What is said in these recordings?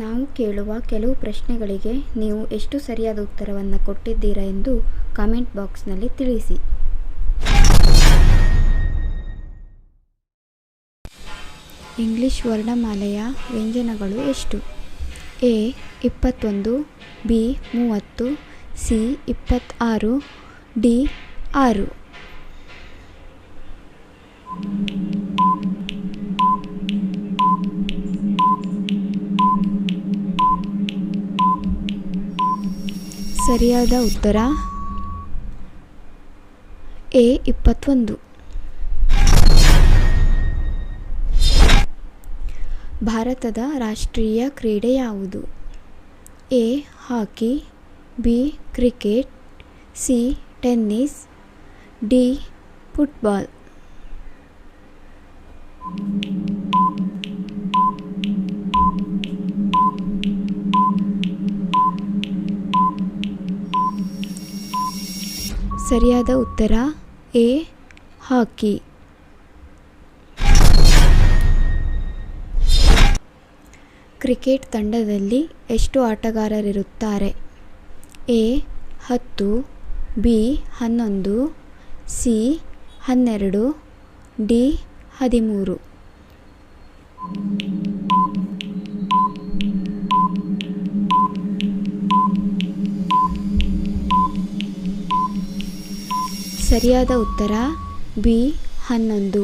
ನಾವು ಕೇಳುವ ಕೆಲವು ಪ್ರಶ್ನೆಗಳಿಗೆ ನೀವು ಎಷ್ಟು ಸರಿಯಾದ ಉತ್ತರವನ್ನು ಕೊಟ್ಟಿದ್ದೀರಾ ಎಂದು ಕಾಮೆಂಟ್ ಬಾಕ್ಸ್ನಲ್ಲಿ ತಿಳಿಸಿ. ಇಂಗ್ಲಿಷ್ ವರ್ಣಮಾಲೆಯ ವ್ಯಂಜನಗಳು ಎಷ್ಟು? A 21, B 30, C 26, D 6. ಸರಿಯಾದ ಉತ್ತರ ಎ 21. ಭಾರತದ ರಾಷ್ಟ್ರೀಯ ಕ್ರೀಡೆ ಯಾವುದು? A hockey, B cricket, C tennis, D football. ಸರಿಯಾದ ಉತ್ತರ ಎ ಹಾಕಿ. ಕ್ರಿಕೆಟ್ ತಂಡದಲ್ಲಿ ಎಷ್ಟು ಆಟಗಾರರಿರುತ್ತಾರೆ? A 10, B 11, C 12, D 13. ಸರಿಯಾದ ಉತ್ತರ ಬಿ 11.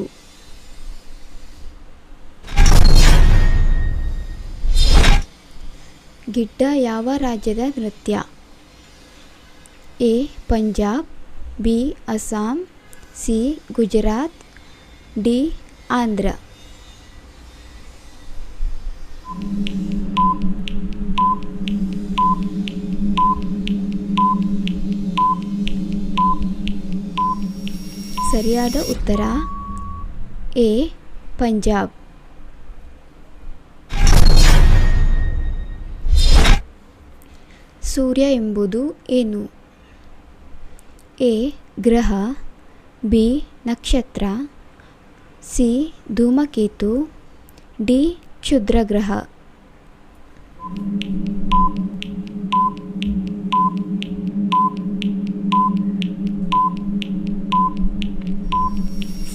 ಗಿಡ್ಡ ಯಾವ ರಾಜ್ಯದ ನೃತ್ಯ? A Punjab, B Assam, C Gujarat, D Andhra. ಸರಿಯಾದ ಉತ್ತರ ಎ ಪಂಜಾಬ್. ಸೂರ್ಯ ಎಂಬುದು ಏನು? ಎ ಗ್ರಹ, ಬಿ ನಕ್ಷತ್ರ, ಸಿ ಧೂಮಕೇತು, ಡಿ ಕ್ಷುದ್ರಗ್ರಹ.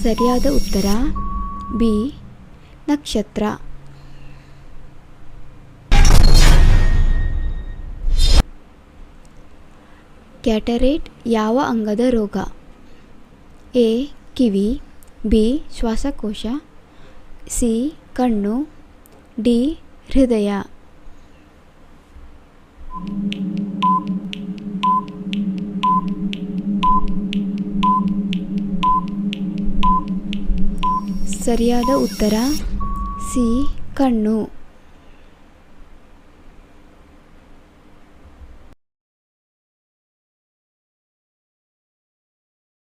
ಸರಿಯಾದ ಉತ್ತರ ಬಿ ನಕ್ಷತ್ರ. ಕ್ಯಾಟರೇಟ್ ಯಾವ ಅಂಗದ ರೋಗ? ಎ ಕಿವಿ, ಬಿ ಶ್ವಾಸಕೋಶ, ಸಿ ಕಣ್ಣು, ಡಿ ಹೃದಯ. ಸರಿಯಾದ ಉತ್ತರ ಸಿ ಕಣ್ಣು.